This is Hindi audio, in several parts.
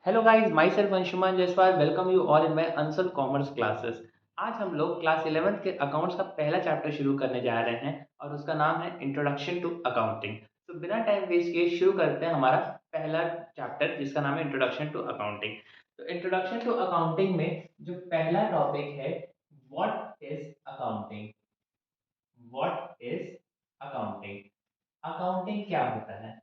Hello guys, my self Anshuman Jaiswal welcome you all in my Ansal commerce classes. आज हम लोग क्लास 11th के अकाउंट्स का पहला चैप्टर शुरू करने जा रहे हैं और उसका नाम है इंट्रोडक्शन टू अकाउंटिंग। तो बिना टाइम वेस्ट किए शुरू करते हैं हमारा पहला चैप्टर जिसका नाम है इंट्रोडक्शन टू अकाउंटिंग। तो इंट्रोडक्शन टू अकाउंटिंग में जो पहला टॉपिक है, what is accounting. What is accounting. Accounting क्या होता है?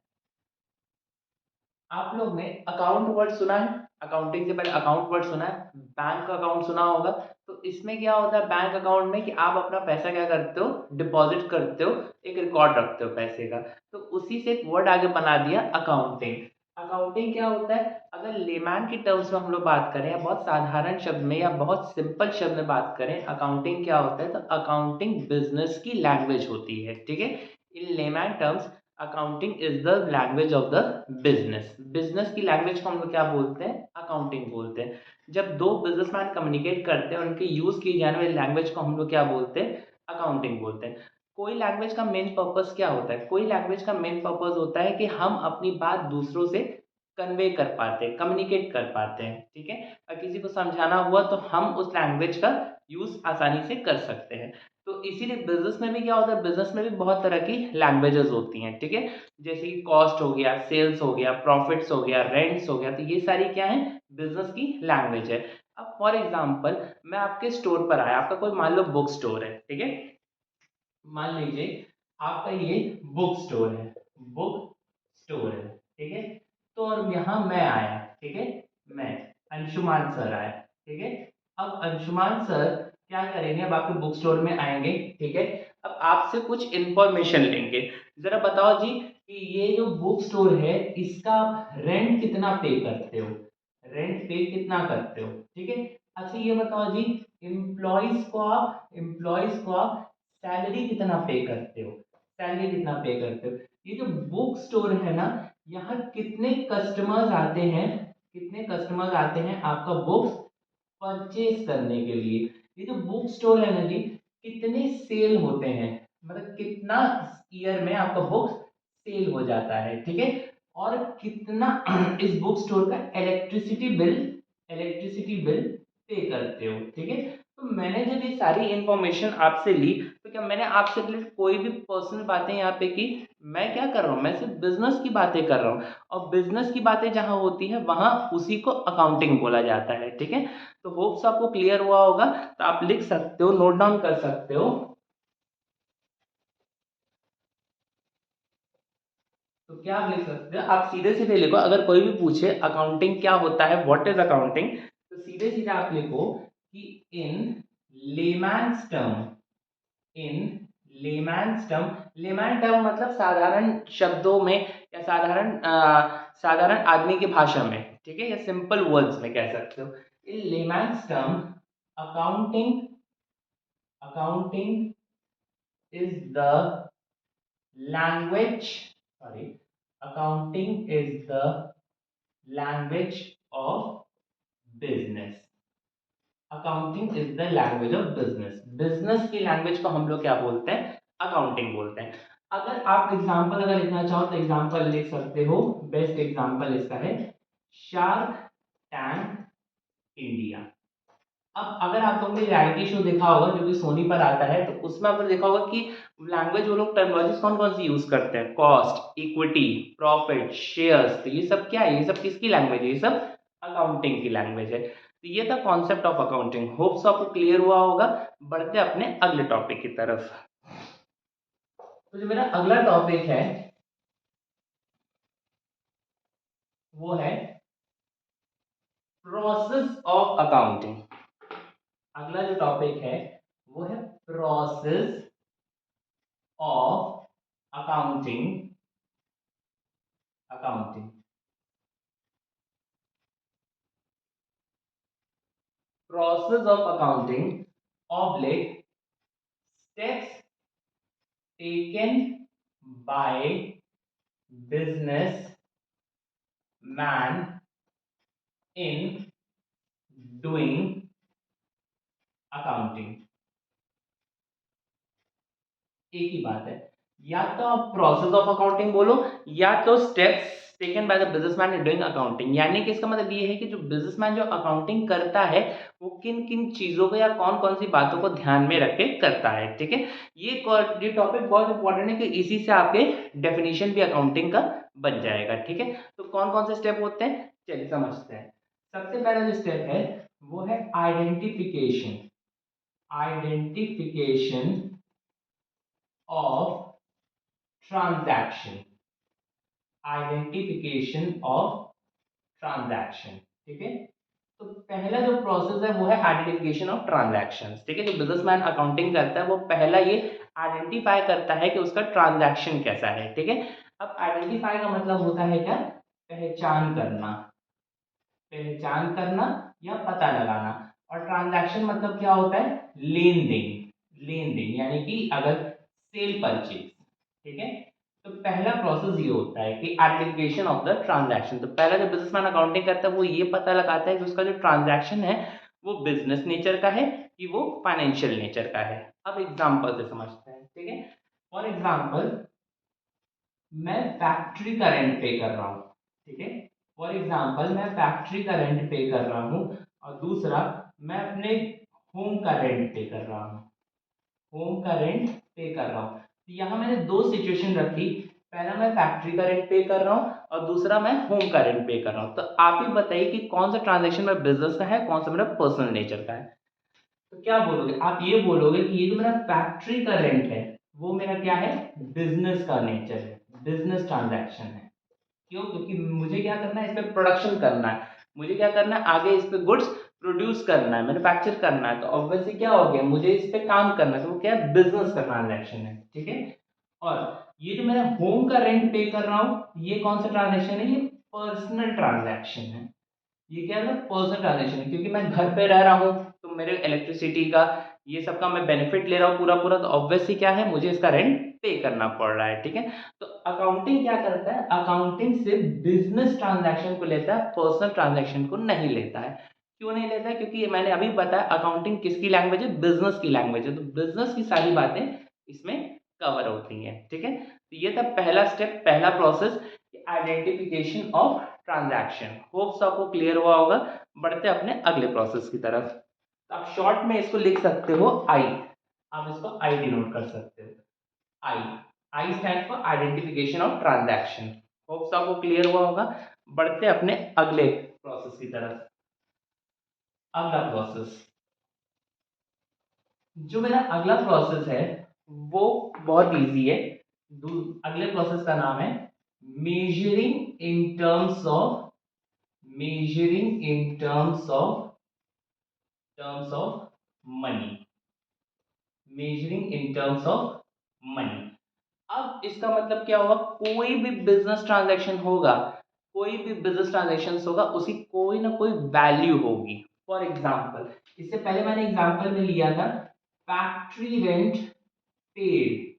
आप लोग ने अकाउंट वर्ड सुना है? अकाउंटिंग से पहले अकाउंट वर्ड सुना है? बैंक का अकाउंट सुना होगा। तो इसमें क्या होता है बैंक अकाउंट में कि आप अपना पैसा क्या करते हो, डिपॉजिट करते हो, एक रिकॉर्ड रखते हो पैसे का। तो उसी से एक वर्ड आगे बना दिया अकाउंटिंग। अकाउंटिंग क्या होता है? अगर लेमैन की टर्म्स में हम लोग बात करें या बहुत साधारण शब्द में या बहुत सिंपल शब्द में बात करें, अकाउंटिंग क्या होता है? तो अकाउंटिंग बिजनेस की लैंग्वेज होती है। ठीक है, in layman terms accounting is the language of the business. Business की लैंग्वेज को हम लोग क्या बोलते हैं? अकाउंटिंग बोलते हैं। जब दो बिजनेसमैन कम्युनिकेट करते हैं उनके यूज की जाने वाली लैंग्वेज को हम लोग क्या बोलते हैं? अकाउंटिंग बोलते हैं। कोई लैंग्वेज का मेन पर्पस क्या होता है? कोई लैंग्वेज का मेन पर्पस होता है कि हम अपनी बात दूसरों से कन्वे कर पाते हैं, कम्युनिकेट कर पाते हैं। ठीक है, और किसी को समझाना हुआ तो हम उस लैंग्वेज का यूज आसानी से कर सकते हैं। तो इसीलिए बिजनेस में भी क्या होता है? बिजनेस में भी बहुत तरह की लैंग्वेजेस होती हैं। ठीक है, जैसे कि कॉस्ट हो गया, सेल्स हो गया, प्रॉफिट्स हो गया, रेंट्स हो गया, तो ये सारी क्या है? बिजनेस की लैंग्वेज है। अब फॉर एग्जांपल मैं आपके स्टोर पर आया, आपका कोई मान लो बुक स्टोर है। ठीक है, मान लीजिए आपका ये बुक स्टोर है, बुक स्टोर है। ठीक है, तो और यहाँ मैं आया। ठीक है, मैं अंशुमान सर आया। ठीक है, अब अंशुमान सर क्या करेंगे? अब आपके बुक स्टोर में आएंगे। ठीक है, अब आपसे कुछ इंफॉर्मेशन लेंगे। जरा बताओ जी कि ये जो बुक स्टोर है इसका आप रेंट कितना पे करते हो? रेंट पे कितना करते हो? ठीक है, अच्छा ये बताओ जी, एम्प्लॉयज को आप सैलरी कितना पे करते हो? सैलरी कितना पे करते हो? ये जो बुक स्टोर है ना, यहाँ कितने कस्टमर्स आते हैं? कितने कस्टमर्स आते हैं आपका बुक्स परचेज करने के लिए? ये जो बुक स्टोर है ना जी, कितने सेल होते हैं? मतलब कितना ईयर में आपका बुक्स सेल हो जाता है? ठीक है, और कितना इस बुक स्टोर का इलेक्ट्रिसिटी बिल पे करते हो? ठीक है, तो मैंने जब ये सारी इंफॉर्मेशन आपसे ली तो क्या मैंने आपसे रिलेटेड कोई भी पर्सनल बातें यहाँ पे की? मैं क्या कर रहा हूँ? मैं सिर्फ बिजनेस की बातें कर रहा हूँ, और बिजनेस की बातें जहाँ होती है वहां उसी को अकाउंटिंग बोला जाता है। ठीक है, तो होप्स आपको क्लियर हुआ होगा। तो आप लिख सकते हो, नोट डाउन कर सकते हो। तो क्या आप लिख सकते हो? आप सीधे सीधे लिखो, अगर कोई भी पूछे अकाउंटिंग क्या होता है, व्हाट इज अकाउंटिंग, तो सीधे सीधे आप लिखो कि इन लेमैन्स टर्म, इन लेमैन्स टर्म। लेमैन टर्म मतलब साधारण शब्दों में या साधारण आदमी की भाषा में। ठीक है, या सिंपल वर्ड्स में कह सकते हो। In layman's term accounting, accounting is the language, sorry, accounting is the language of business। Accounting is the language of business. Business की लैंग्वेज को हम लोग क्या बोलते हैं? अकाउंटिंग बोलते हैं। अगर आप एग्जांपल अगर लिखना चाहो तो एग्जांपल लिख सकते हो। बेस्ट एग्जांपल इसका है शार्क टैंक इंडिया। अब अगर आप लोगों ने रियलिटी शो देखा होगा जो कि सोनी पर आता है, तो उसमें आपने देखा होगा कि लैंग्वेज वो लोग टर्मिनोलॉजीज कौन कौन सी यूज करते हैं? Cost, equity, profit, shares. तो ये सब क्या है? ये सब किसकी लैंग्वेज है? ये सब अकाउंटिंग की लैंग्वेज है। तो ये था कॉन्सेप्ट ऑफ अकाउंटिंग। होप्स आपको क्लियर हुआ होगा। बढ़ते अपने अगले टॉपिक की तरफ। तो जो मेरा अगला टॉपिक है वो है प्रोसेस ऑफ अकाउंटिंग। अगला जो टॉपिक है वो है process of accounting. Accounting, process of accounting oblique steps taken by business man in doing accounting. एक ही बात है, या तो आप प्रोसेस ऑफ अकाउंटिंग बोलो या तो steps taken by the businessman doing accounting, यानी कि इसका मतलब ये है कि जो बिजनेसमैन जो अकाउंटिंग करता है वो किन किन चीज़ों को या कौन कौन सी बातों को ध्यान में रख के करता है। ठीक है, ये टॉपिक बहुत इंपॉर्टेंट है कि इसी से आपके डेफिनेशन भी अकाउंटिंग का बन जाएगा। ठीक है, तो कौन कौन से स्टेप होते हैं चलिए समझते हैं। सबसे पहला जो स्टेप है वो है identification, identification of transaction, identification of transaction. ठीक है, तो पहला जो प्रोसेस है वो है आइडेंटिफिकेशन ऑफ ट्रांजैक्शंस। ठीक है, जो बिजनेसमैन अकाउंटिंग करता है वो पहला ये आइडेंटिफाई करता है कि उसका ट्रांजैक्शन कैसा है। ठीक है, अब आइडेंटिफाई का मतलब होता है क्या, पहचान करना, पहचान करना या पता लगाना। और ट्रांजैक्शन मतलब क्या होता है, लेन देन, लेन देन यानी कि अगर सेल परचेज। ठीक है, तो पहला प्रोसेस ये होता है कि आइडेंटिफिकेशन ऑफ द ट्रांजैक्शन। तो पहला जो बिजनेसमैन अकाउंटिंग करता है वो ये पता लगाता है कि उसका जो ट्रांजैक्शन है वो बिजनेस नेचर का है कि वो फाइनेंशियल नेचर का है। अब एग्जांपल से समझते हैं। ठीक है, फॉर एग्जांपल मैं फैक्ट्री का रेंट पे कर रहा हूँ। ठीक है, फॉर एग्जांपल मैं फैक्ट्री का रेंट पे कर रहा हूँ और दूसरा मैं अपने होम का रेंट पे कर रहा हूँ, होम का रेंट पे कर रहा हूँ। तो यहाँ मैंने दो सिचुएशन रखी, पहला मैं फैक्ट्री का रेंट पे कर रहा हूँ और दूसरा मैं होम का रेंट पे कर रहा हूँ। तो आप ही बताइए कि कौन सा ट्रांजेक्शन मेरा बिजनेस का है, कौन सा मेरा पर्सनल नेचर का है। तो क्या बोलोगे आप, ये बोलोगे कि ये जो मेरा फैक्ट्री का रेंट है वो मेरा क्या है, बिजनेस का नेचर है, बिजनेस ट्रांजैक्शन है। क्यों, क्योंकि मुझे क्या करना है, इस पे प्रोडक्शन करना है, मुझे क्या करना है, आगे इस पे गुड्स प्रोड्यूस करना है, मैन्युफैक्चर करना है। तो ऑब्वियसली क्या हो गया, मुझे इस पे काम करना है, तो वो क्या है, बिजनेस का ट्रांजैक्शन है। ठीक है, और ये जो मैं होम का रेंट पे कर रहा हूँ ये कौन सा ट्रांजैक्शन है, ये पर्सनल ट्रांजैक्शन है। ये क्या है, पर्सनल ट्रांजेक्शन है, क्योंकि मैं घर पे रह रहा हूँ तो मेरे इलेक्ट्रिसिटी का ये सब का मैं बेनिफिट ले रहा हूँ पूरा पूरा, तो ऑब्वियसली क्या है, मुझे इसका रेंट पे करना पड़ रहा है। ठीक है, तो अकाउंटिंग क्या करता है, अकाउंटिंग से बिजनेस ट्रांजैक्शन को लेता है, पर्सनल ट्रांजैक्शन को नहीं लेता है। क्यों नहीं लेता है, क्योंकि मैंने अभी बताया अकाउंटिंग किसकी लैंग्वेज है, बिजनेस की लैंग्वेज है, तो बिजनेस की सारी बातें इसमें कवर होती हैं। ठीक है, तो ये था पहला स्टेप, पहला process, identification of transaction. Hopes आपको क्लियर हुआ होगा। बढ़ते अपने अगले प्रोसेस की तरफ। तो आप शॉर्ट में इसको लिख सकते हो आई, आप इसको आई डिनोट कर सकते हो, I, I stand for identification of transaction. Hopes आपको क्लियर हुआ होगा। बढ़ते अपने अगले प्रोसेस की तरफ। अगला प्रोसेस, जो मेरा अगला प्रोसेस है वो बहुत इजी है। अगले प्रोसेस का नाम है measuring in terms of, measuring in terms of money, measuring in terms of money. अब इसका मतलब क्या होगा, कोई भी बिजनेस ट्रांजैक्शन होगा, कोई भी बिजनेस ट्रांजैक्शन होगा उसकी कोई ना कोई वैल्यू होगी। फॉर एग्जाम्पल, इससे पहले मैंने एग्जाम्पल में लिया था फैक्ट्री रेंट पेड,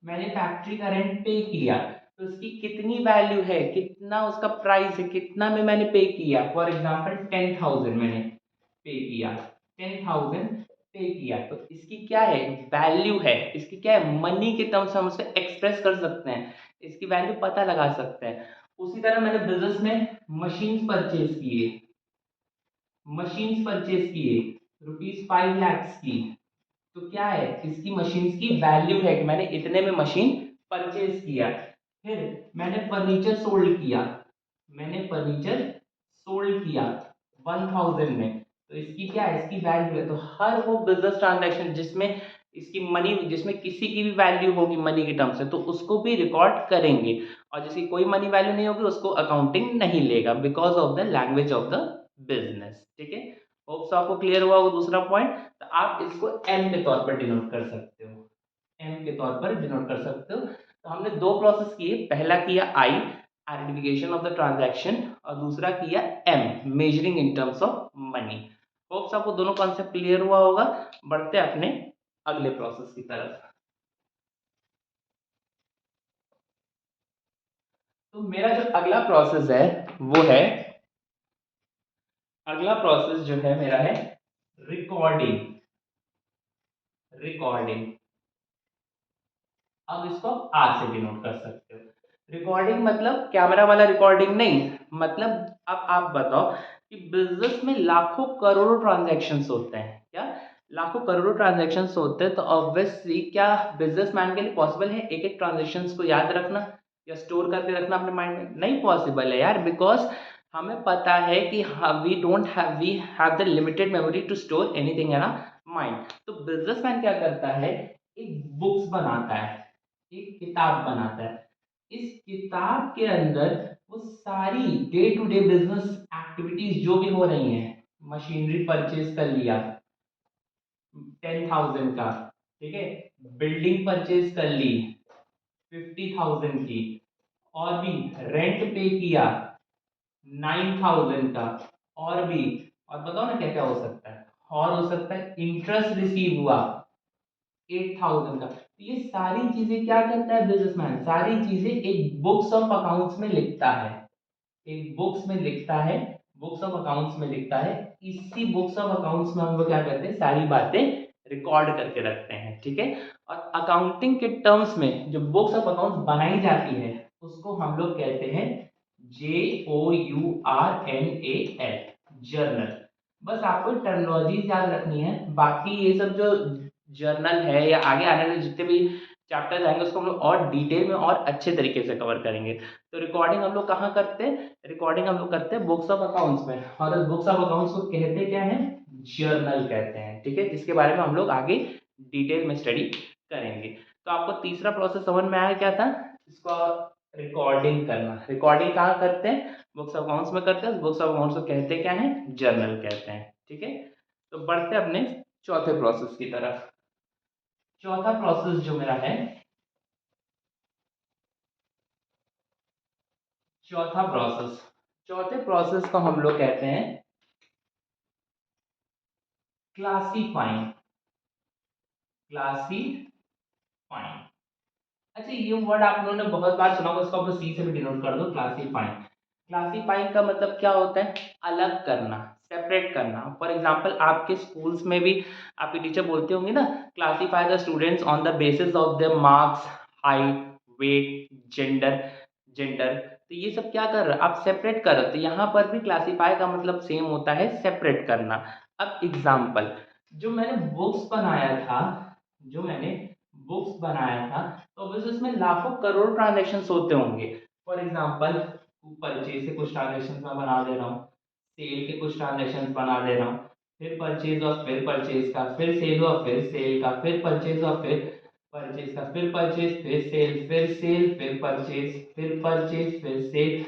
मैंने फैक्ट्री का रेंट पे किया तो उसकी कितनी वैल्यू है, कितना उसका प्राइस है, कितना में मैंने पे किया। फॉर एग्जाम्पल 10,000 मैंने पे किया, 10,000 पे किया, तो इसकी क्या है, वैल्यू है, इसकी क्या है, मनी के टर्म्स हम उसे एक्सप्रेस कर सकते हैं, इसकी वैल्यू पता लगा सकते हैं। उसी तरह मैंने बिजनेस में मशीन्स परचेज किए, मशीन्स परचेज किए ₹5 लाख की, तो क्या है, इसकी मशीन्स की वैल्यू है कि मैंने इतने में मशीन परचेज किया। फिर मैंने फर्नीचर सोल्ड किया, मैंने फर्नीचर सोल्ड किया 1000 में, तो इसकी क्या है, इसकी वैल्यू है। तो हर वो बिजनेस ट्रांजैक्शन जिसमें इसकी मनी, जिसमें किसी की भी वैल्यू होगी मनी के टर्म से, तो उसको भी रिकॉर्ड करेंगे, और जिसकी कोई मनी वैल्यू नहीं होगी उसको अकाउंटिंग नहीं लेगा, because of the language of the business. ठीक है, होप्स आपको क्लियर हुआ होगा दूसरा पॉइंट। तो आप इसको एम के तौर पर डिनोट कर सकते हो, एम के तौर पर डिनोट कर सकते हो। तो हमने दो प्रोसेस किए, पहला किया I, identification of the transaction, और दूसरा किया M, measuring in terms of money. Hopes आपको दोनों कॉन्सेप्ट क्लियर हुआ होगा। बढ़ते अपने अगले प्रोसेस की तरफ। तो मेरा जो अगला प्रोसेस है वो है, अगला प्रोसेस जो है मेरा है रिकॉर्डिंग, रिकॉर्डिंग। अब इसको आप आर से डिनोट कर सकते हो। रिकॉर्डिंग मतलब कैमरा वाला रिकॉर्डिंग नहीं, मतलब अब आप बताओ कि बिजनेस में लाखों करोड़ों ट्रांजैक्शंस होते हैं, क्या लाखों करोड़ों ट्रांजैक्शंस होते हैं, तो ऑब्वियसली क्या बिजनेसमैन के लिए पॉसिबल है एक एक ट्रांजैक्शंस को याद रखना या स्टोर करके रखना अपने माइंड में? नहीं पॉसिबल है यार, बिकॉज हमें पता है कि we have the limited memory to store anything in mind. तो बिजनेसमैन क्या करता है, एक बुक्स बनाता है, एक किताब बनाता है। इस किताब के अंदर वो सारी day to day business activities जो भी हो रही हैं, मशीनरी परचेज कर लिया 10,000 का, ठीक है, बिल्डिंग परचेज कर ली 50,000 की, और भी रेंट पे किया 9,000 का, और भी, और बताओ ना क्या क्या हो सकता है, और हो सकता है इंटरेस्ट रिसीव हुआ 8,000 का। तो ये सारी चीजें क्या करता है बिजनेसमैन, सारी चीजें एक बुक्स ऑफ अकाउंट्स में लिखता है, एक बुक्स में लिखता है, बुक्स ऑफ अकाउंट्स में लिखता है। इसी बुक्स ऑफ अकाउंट्स में हम लोग क्या करते हैं, सारी बातें रिकॉर्ड करके रखते हैं, ठीक है। और अकाउंटिंग के टर्म्स में जो बुक्स ऑफ अकाउंट्स बनाई जाती है उसको हम लोग कहते हैं JOURNAL, जर्नल। बस आपको टर्मिनोलॉजीज याद रखनी है, बाकी ये सब जो जर्नल है या आगे आने वाले जितने भी चैप्टर्स आएंगे उसको हम लोग और डिटेल में और अच्छे तरीके से कवर करेंगे। तो रिकॉर्डिंग हम लोग कहाँ करते हैं, रिकॉर्डिंग हम लोग करते हैं बुक्स ऑफ अकाउंट्स में, और उस बुक्स ऑफ अकाउंट्स को कहते क्या है, जर्नल कहते हैं, ठीक है। इसके बारे में हम लोग आगे डिटेल में स्टडी करेंगे। तो आपको तीसरा प्रोसेस समझ में आया क्या था, इसको रिकॉर्डिंग करना। रिकॉर्डिंग कहाँ करते हैं, बुक्स ऑफ अकाउंट्स में करते हैं, बुक्स ऑफ अकाउंट्स को कहते क्या है, जर्नल कहते हैं, ठीक है। तो बढ़ते हैं अपने चौथे प्रोसेस की तरफ। चौथा प्रोसेस जो मेरा है, चौथे प्रोसेस को हम लोग कहते हैं क्लासीफाइंग। क्लासीफाइंग, अच्छा ये वर्ड आप लोगों ने बहुत बार सुना होगा, इसको आप सी से भी डिनोट कर दो, क्लासीफाइंग। क्लासीफाइंग का मतलब क्या होता है, अलग करना, सेपरेट करना। फॉर एग्जांपल आपके स्कूल्स में भी आपके टीचर बोलते होंगे ना, classify the students on the basis of their marks, height, weight, gender. तो ये सब क्या कर रहे हो आप, सेपरेट कर रहे हो। तो यहाँ पर भी क्लासीफाई का मतलब सेम होता है, सेपरेट करना। अब एग्जाम्पल, जो मैंने बुक्स बनाया था, जो मैंने बुक्स बनाया था, तो ऑब्वियसली उसमें लाखों करोड़ ट्रांजेक्शन होते होंगे। फॉर एग्जाम्पल परचेज के कुछ ट्रांजेक्शन मैं बना दे रहा हूँ, सेल के कुछ ट्रांजेक्शन बना दे रहा हूँ, फिर परचेज और फिर परचेज का, फिर सेल और फिर सेल का, फिर परचेज और फिर परचेज का, फिर परचेज फिर सेल, फिर सेल फिर परचेज, फिर परचेज फिर सेल।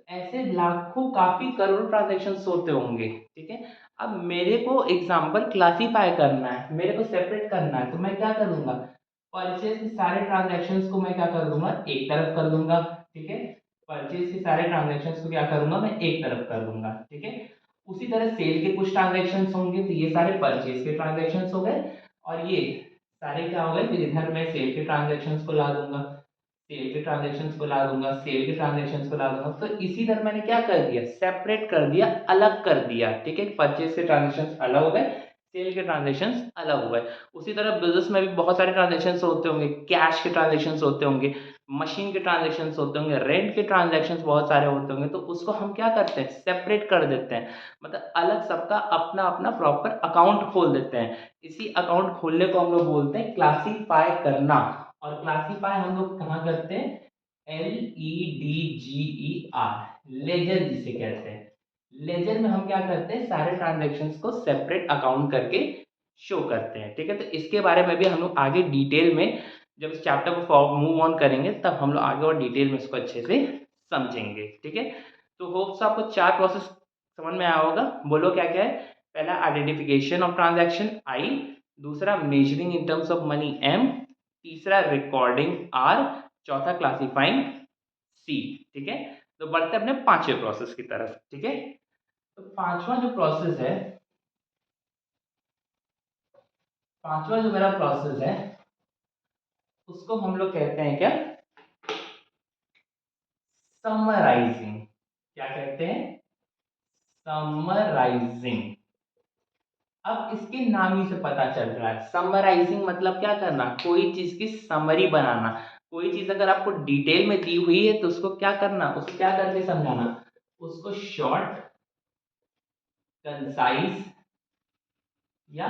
ऐसे लाखों काफी करोड़ों ट्रांजेक्शन होते होंगे, ठीक है। अब मेरे को एग्जाम्पल क्लासीफाई करना है, मेरे को सेपरेट करना है, तो मैं क्या करूंगा, परचेज के सारे ट्रांजैक्शंस को मैं क्या कर दूंगा, एक तरफ कर दूंगा, ठीक है। परचेज के सारे ट्रांजैक्शंस को क्या करूंगा, मैं एक तरफ कर दूंगा, ठीक है। उसी तरह सेल के कुछ ट्रांजैक्शंस होंगे, तो ये सारे परचेज के ट्रांजैक्शंस हो गए, और ये सारे क्या हो गए, फिर इधर मैं सेल के ट्रांजैक्शंस को ला दूंगा, सेल के ट्रांजैक्शंस को ला दूंगा, सेल के ट्रांजैक्शंस को ला दूंगा। तो इसी तरह मैंने क्या कर दिया, सेपरेट कर दिया, अलग कर दिया, ठीक है। परचेज के ट्रांजैक्शंस अलग हो गए, सेल के ट्रांजैक्शंस अलग हो गए। उसी तरह बिजनेस में भी बहुत सारे ट्रांजैक्शंस होते होंगे, कैश के ट्रांजैक्शंस होते होंगे, मशीन के ट्रांजैक्शंस होते होंगे, रेंट के ट्रांजैक्शंस बहुत सारे होते होंगे। तो उसको हम क्या करते हैं, सेपरेट कर देते हैं, मतलब अलग सबका अपना अपना प्रॉपर अकाउंट खोल देते हैं। इसी अकाउंट खोलने को हम लोग बोलते हैं क्लासीफाई करना। और क्लासीफाई हम लोग कहाँ करते हैं, LEDGER, लेजर जिसे कहते हैं। लेजर में हम क्या करते हैं, सारे ट्रांजैक्शंस को सेपरेट अकाउंट करके शो करते हैं, ठीक है। तो इसके बारे में भी हम लोग आगे डिटेल में जब इस चैप्टर को मूव ऑन करेंगे तब हम लोग आगे और डिटेल में इसको अच्छे से समझेंगे, ठीक है। तो होप्स आपको चार प्रोसेस समझ में आया होगा। बोलो क्या क्या है, पहला आइडेंटिफिकेशन ऑफ ट्रांजैक्शन आई, दूसरा measuring in terms of money M, तीसरा रिकॉर्डिंग आर, चौथा क्लासीफाइंग सी, ठीक है। तो बढ़ते अपने पांचवें प्रोसेस की तरफ, ठीक है। तो पांचवा जो मेरा प्रोसेस है उसको हम लोग कहते हैं क्या, समराइजिंग। क्या कहते हैं, समराइजिंग। अब इसके नाम ही से पता चल रहा है, समराइजिंग मतलब क्या करना, कोई चीज की समरी बनाना, कोई चीज अगर आपको डिटेल में दी हुई है तो उसको क्या करना, उसको क्या करके समझाना, उसको शॉर्ट, कंसाइज या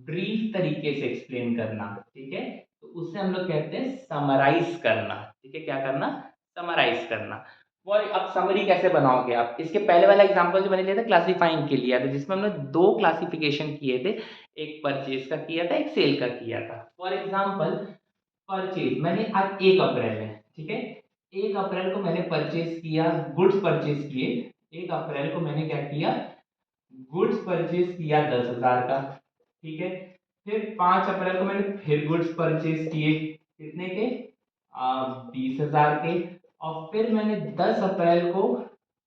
ब्रीफ तरीके से एक्सप्लेन करना, ठीक है। तो उससे हम लोग कहते हैं समराइज करना, ठीक है। क्या करना, समराइज करना। और अब समरी कैसे बनाओगे आप, इसके पहले वाला एग्जांपल जो मैंने लिया था क्लासिफाइंग के लिया था, जिसमें हमने दो क्लासिफिकेशन किए थे, एक परचेज का किया था, एक सेल का किया था। फॉर एग्जाम्पल परचेज मैंने आज 1 अप्रैल है, ठीक है, 1 अप्रैल को मैंने परचेज किया, गुड्स परचेज किए। 1 अप्रैल को मैंने क्या किया, गुड्स परचेज किया 10,000 का, ठीक है। फिर 5 अप्रैल को मैंने फिर गुड्स परचेज किए, कितने के, 20,000 के। और फिर मैंने 10 अप्रैल को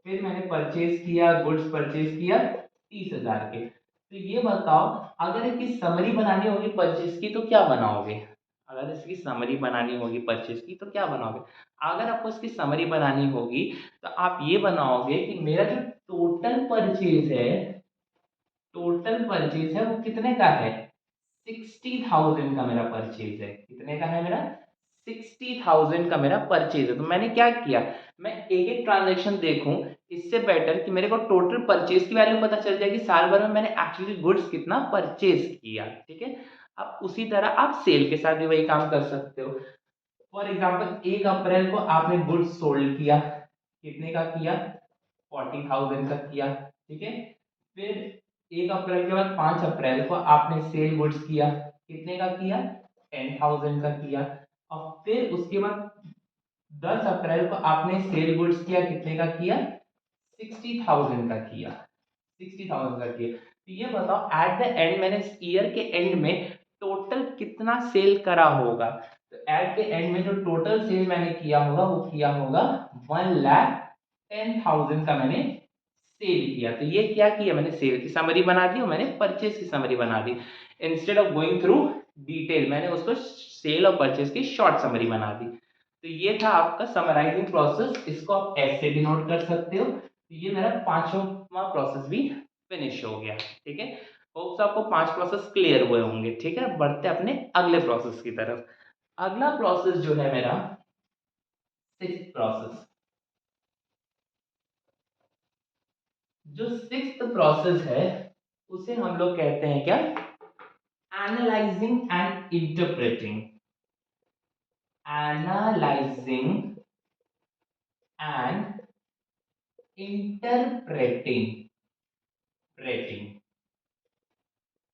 फिर मैंने परचेज किया, गुड्स परचेज किया 30,000 के। तो ये बताओ, अगर इसकी समरी बनानी होगी परचेज की तो क्या बनाओगे, अगर इसकी समरी बनानी होगी परचेज की तो क्या बनाओगे। अगर आपको इसकी समरी बनानी होगी तो आप ये बनाओगे कि मेरा जो टोटल परचेज है, टोटल परचेज है वो कितने का है, 60,000 का मेरा परचेज है। कितने का है मेरा, 60,000 का मेरा परचेज है। तो मैंने क्या किया, मैं एक एक ट्रांजेक्शन देखूं, इससे बेटर कि मेरे को टोटल परचेज की वैल्यू पता चल जाएगी, साल भर में मैंने एक्चुअली गुड्स कितना परचेज किया, ठीक है। अब उसी तरह आप सेल के साथ भी वही काम कर सकते हो। फॉर एग्जाम्पल 1 अप्रैल को आपने गुड्स सोल्ड किया, कितने का किया, 40,000 का किया, ठीक है। फिर 1 अप्रैल के बाद 5 अप्रैल को आपने सेल गुड्स किया, कितने का किया, 10,000 का किया। और फिर उसके बाद 10 अप्रैल को आपने सेल गुड्स किया, कितने का किया, 60,000 का किया, 60,000 का किया। तो ये बताओ एट द एंड मैंने इस ईयर के एंड में टोटल कितना सेल करा होगा। तो एट द एंड में जो टोटल सेल मैंने किया होगा वो किया होगा 1,10,000 का मैंने सेल किया। तो ये क्या किया, मैंने सेल की समरी बना दी और मैंने परचेज की समरी बना दी। Instead of going through detail मैंने उसको सेल और परचेज की शॉर्ट समरी बना दी। तो ये था आपका समराइजिंग प्रोसेस, इसको आप ऐसे भी नोट कर सकते हो। तो ये मेरा पांचवा प्रोसेस भी फिनिश हो गया, ठीक है। होप्स आपको 5 प्रोसेस क्लियर हुए होंगे, ठीक है। बढ़ते अपने अगले प्रोसेस की तरफ। अगला प्रोसेस जो है मेरा 6th प्रोसेस। जो 6th प्रोसेस है उसे हम लोग कहते हैं क्या, analysing and interpreting. Analysing and interpreting, rating,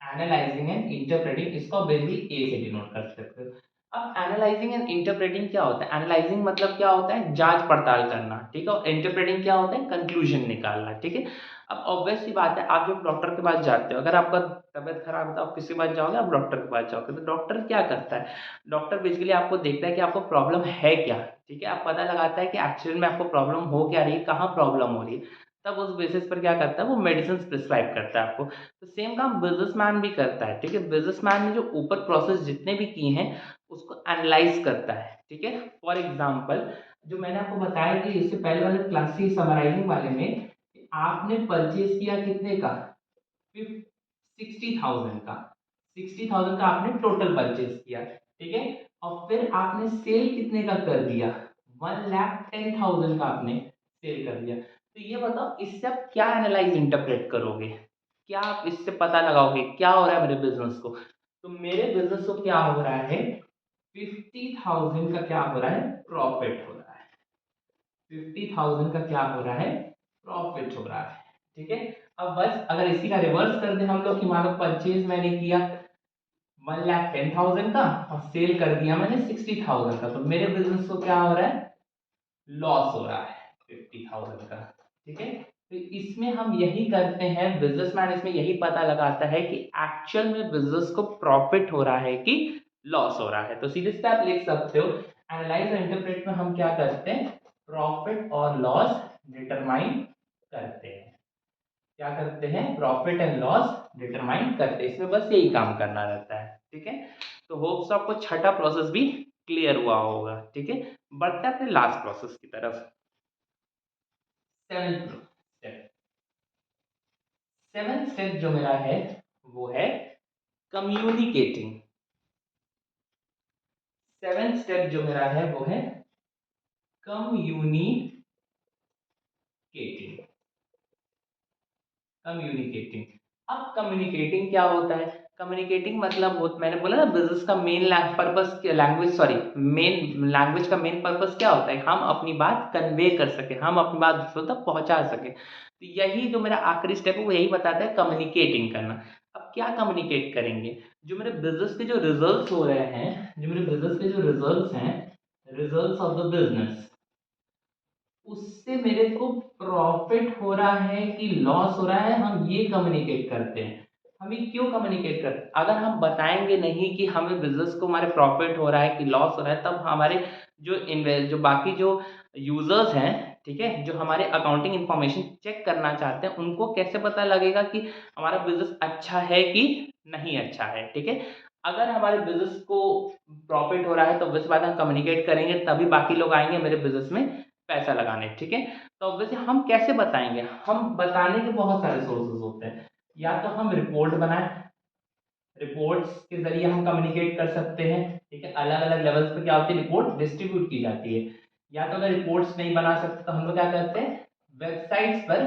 analysing and interpreting, इसको बेसिकली ए से डिनोट कर सकते हो। अब एनालाइजिंग एंड इंटरप्रेटिंग क्या होता है, एनालाइजिंग मतलब क्या होता है, जांच पड़ताल करना, ठीक है। और इंटरप्रेटिंग क्या होता है, कंक्लूजन निकालना, ठीक है। अब ऑब्वियस सी बात है, आप जब डॉक्टर के पास जाते हो, अगर आपका तबियत खराब है तो आप किसके पास जाओगे, आप डॉक्टर के पास जाओगे। तो डॉक्टर क्या करता है, डॉक्टर बेसिकली आपको देखता है कि आपको प्रॉब्लम है क्या, ठीक है। आप पता लगाता है कि एक्चुअली में आपको प्रॉब्लम हो क्या रही है, कहाँ प्रॉब्लम हो रही है। तब उस बेसिस पर क्या करता है, वो मेडिसिन प्रिस्क्राइब करता है आपको। तो सेम काम बिजनेसमैन भी करता है, ठीक है। बिजनेसमैन ने जो ऊपर प्रोसेस जितने भी किए हैं उसको एनालाइज करता है, ठीक है। फॉर एग्जांपल जो मैंने आपको बताया कि इससे पहले वाले क्लास की समराइजिंग वाले में आपने परचेज किया कितने का, 60,000 का, 60,000 का आपने टोटल परचेज किया, ठीक है। और फिर आपने सेल कितने का कर दिया, 1,10,000 का आपने सेल कर दिया। तो ये बताओ इससे आप क्या एनालाइज इंटरप्रेट करोगे, क्या आप इससे पता लगाओगे क्या हो रहा है मेरे बिजनेस को। तो मेरे बिजनेस को क्या हो रहा है, 50,000 का क्या हो रहा है, प्रॉफिट हो रहा है। 50,000 का क्या हो रहा है, प्रॉफिट हो रहा है, ठीक है। अब बस अगर इसी का रिवर्स कर दे हम लोग कि मानो परचेज मैंने किया 1,10,000 का और सेल कर दिया मैंने 60,000 का, तो मेरे बिजनेस को क्या हो रहा है, लॉस हो रहा है 50,000 का, ठीक है। तो इसमें हम यही करते हैं, बिजनेसमैन इसमें यही पता लगाता है कि एक्चुअल में बिजनेस को प्रॉफिट हो रहा है कि लॉस हो रहा है। तो सीधे सीधे आप लिख सकते हो, एनालाइज और इंटरप्रेट में हम क्या करते हैं, प्रॉफिट और लॉस डिटरमाइन करते हैं। क्या करते हैं, प्रॉफिट एंड लॉस डिटरमाइन करते हैं। इसमें बस यही काम करना रहता है, ठीक है। तो होप्स आपको छठा प्रोसेस भी क्लियर हुआ होगा, ठीक है। बढ़ते हैं अपने लास्ट प्रोसेस की तरफ, 7th स्टेप। 7th स्टेप जो मेरा है वो है कम्युनिकेटिंग। 7th स्टेप जो मेरा है वो है कम्युनिकेटिंग। कम्युनिकेटिंग। अब कम्युनिकेटिंग क्या होता है? कम्युनिकेटिंग मतलब मैंने बोला ना बिजनेस का main purpose, language sorry main language का मेन पर्पस क्या होता है? हम अपनी बात कन्वे कर सके, हम अपनी बात दूसरों तक पहुंचा सके। तो यही जो मेरा आखिरी स्टेप है वो यही बताता है कम्युनिकेटिंग करना। अब क्या कम्युनिकेट करेंगे? जो मेरे बिजनेस के जो रिजल्ट्स हो रहे हैं, जो मेरे बिजनेस के जो रिजल्ट्स हैं, रिजल्ट्स ऑफ द बिजनेस, उससे मेरे को प्रॉफिट हो रहा है कि लॉस हो रहा है, हम ये कम्युनिकेट करते हैं। हम ये क्यों कम्युनिकेट करते हैं? अगर हम बताएंगे नहीं कि हमें बिजनेस को हमारे प्रॉफिट हो रहा है कि लॉस हो रहा है, तब हमारे जो बाकी जो यूजर्स हैं, ठीक है, जो हमारे अकाउंटिंग इंफॉर्मेशन चेक करना चाहते हैं, उनको कैसे पता लगेगा कि हमारा बिजनेस अच्छा है कि नहीं अच्छा है? ठीक है, अगर हमारे बिजनेस को प्रॉफिट हो रहा है तो वैसे बात हम कम्युनिकेट करेंगे, तभी बाकी लोग आएंगे मेरे बिजनेस में पैसा लगाने। ठीक है, तो ऑब्वियसली हम कैसे बताएंगे? हम बताने के बहुत सारे सोर्सेज होते हैं। या तो हम रिपोर्ट बनाएं, रिपोर्ट्स के जरिए हम कम्युनिकेट कर सकते हैं। ठीक है, अलग अलग लेवल्स पे क्या होती है, रिपोर्ट डिस्ट्रीब्यूट की जाती है। या तो अगर रिपोर्ट्स नहीं बना सकते तो हम लोग क्या करते हैं, वेबसाइट्स पर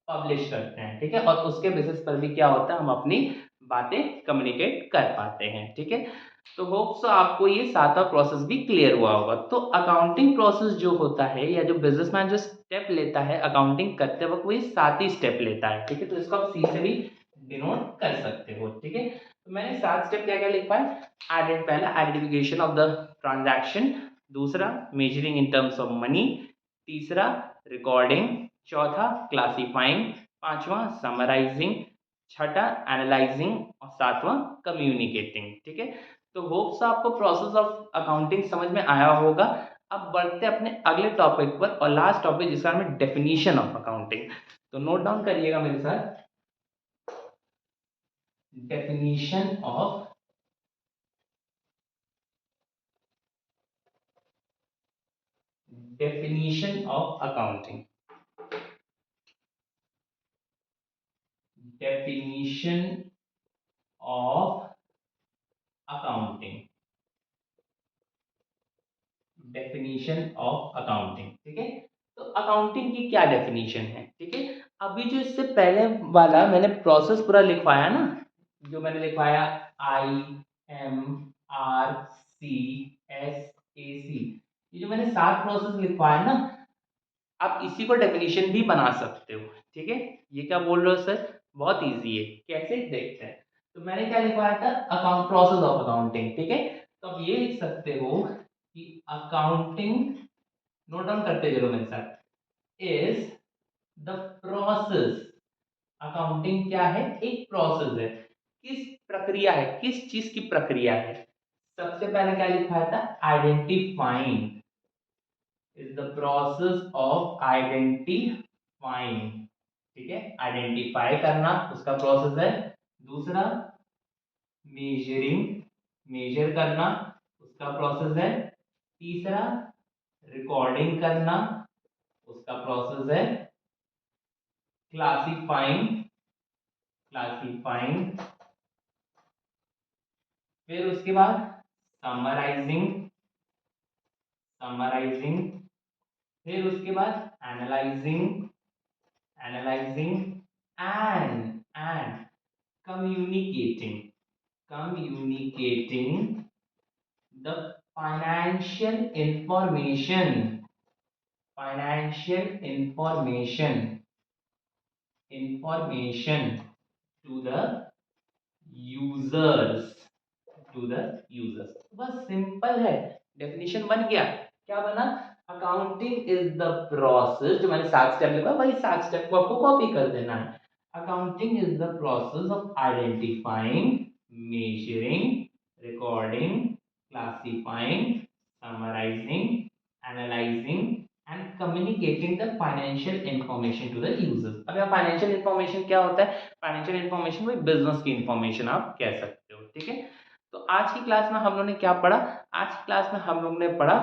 पब्लिश करते हैं। ठीक है, और उसके बेसिस पर भी क्या होता है, हम अपनी बातें कम्युनिकेट कर पाते हैं। ठीक है, तो होप सो आपको ये सातवां प्रोसेस भी क्लियर हुआ होगा। तो अकाउंटिंग प्रोसेस जो होता है, या जो बिजनेसमैन जो स्टेप लेता है अकाउंटिंग करते वक्त, वो ये 7 ही स्टेप लेता है। ठीक है, तो इसको आप सी से भी डिनोट कर सकते हो। ठीक है, तो मैंने 7 स्टेप क्या क्या लिखा है? पहला आइडेंटिफिकेशन ऑफ द ट्रांजैक्शन, दूसरा measuring in terms of money, तीसरा रिकॉर्डिंग, चौथा क्लासिफाइंग, पांचवा समराइजिंग, छठा एनालाइजिंग और सातवां कम्युनिकेटिंग। ठीक है, तो होप्स आपको प्रोसेस ऑफ अकाउंटिंग समझ में आया होगा। अब बढ़ते अपने अगले टॉपिक पर, और लास्ट टॉपिक जिसका नाम है डेफिनेशन ऑफ अकाउंटिंग। तो नोट डाउन करिएगा मेरे साथ, definition of accounting. Definition of accounting. Definition of accounting. ठीक है, तो अकाउंटिंग की क्या डेफिनेशन है? ठीक है, अभी जो इससे पहले वाला मैंने प्रोसेस पूरा लिखवाया ना, जो मैंने लिखवाया IMRCSAC, ये जो मैंने 7 प्रोसेस लिखवाया ना, आप इसी को डेफिनेशन भी बना सकते हो। ठीक है, ये क्या बोल रहे हो सर? बहुत इजी है, कैसे देखते हैं। तो मैंने क्या लिखवाया था, अकाउंट प्रोसेस ऑफ अकाउंटिंग। ठीक है, तो आप ये लिख सकते हो कि अकाउंटिंग, नोट डाउन करते चलो मेरे साथ, इज द प्रोसेस। अकाउंटिंग क्या है? एक प्रोसेस है। किस प्रक्रिया है, किस चीज की प्रक्रिया है? सबसे पहले क्या लिखा था, identifying, is the process of identifying. ठीक है, आइडेंटिफाई करना उसका प्रोसेस है। दूसरा मेजरिंग, मेजर करना उसका प्रोसेस है। तीसरा रिकॉर्डिंग करना उसका प्रोसेस है। क्लासिफाइंग, क्लासिफाइंग, फिर उसके बाद समराइजिंग, समराइजिंग, फिर उसके बाद analysing, analysing, and communicating, communicating the financial information, financial information to the users, to the users. बस सिंपल है, डेफिनेशन बन गया। क्या बना? अकाउंटिंग इज द प्रोसेस, जो मैंने 7 स्टेप लिखा वही 7 स्टेप को आपको कॉपी कर देना है। Accounting is the process of identifying, measuring, recording, classifying, summarising, analysing and communicating the financial information to the users. अब यहाँ फाइनेंशियल इंफॉर्मेशन क्या होता है? फाइनेंशियल इंफॉर्मेशन में बिजनेस की इंफॉर्मेशन आप कह सकते हो। ठीक है, तो आज की क्लास में हम लोग ने क्या पढ़ा? आज की क्लास में हम लोग ने पढ़ा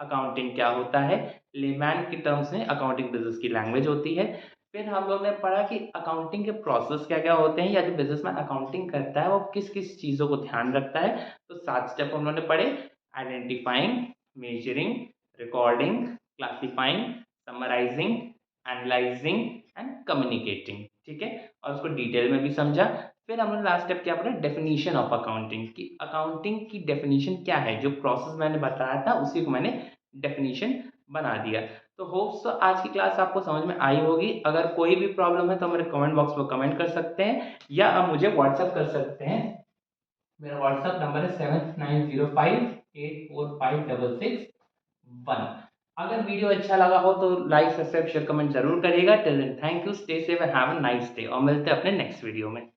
अकाउंटिंग क्या होता है, लेमैन के टर्म्स में अकाउंटिंग बिजनेस की लैंग्वेज होती है। फिर हम लोग ने पढ़ा कि अकाउंटिंग के प्रोसेस क्या क्या होते हैं, या जो बिजनेसमैन अकाउंटिंग करता है वो किस किस चीज़ों को ध्यान रखता है। तो 7 स्टेप हम लोग ने पढ़े, identifying, measuring, recording, classifying, summarising, analysing and communicating. ठीक है, और उसको डिटेल में भी समझा। फिर हमने लास्ट स्टेप क्या पढ़ा, डेफिनेशन ऑफ अकाउंटिंग की। अकाउंटिंग की डेफिनेशन क्या है, जो प्रोसेस मैंने बताया था उसी को मैंने डेफिनेशन बना दिया। तो होप्स आज की क्लास आपको समझ में आई होगी। अगर कोई भी प्रॉब्लम है तो मेरे कमेंट बॉक्स में कमेंट कर सकते हैं या आप मुझे व्हाट्सएप कर सकते हैं। मेरा व्हाट्सएप नंबर है 7905845661। अगर वीडियो अच्छा लगा हो तो लाइक, सब्सक्राइब, शेयर, कमेंट जरूर करिएगा। Till then thank you, stay safe and have a nice day, और मिलते हैं अपने नेक्स्ट वीडियो में।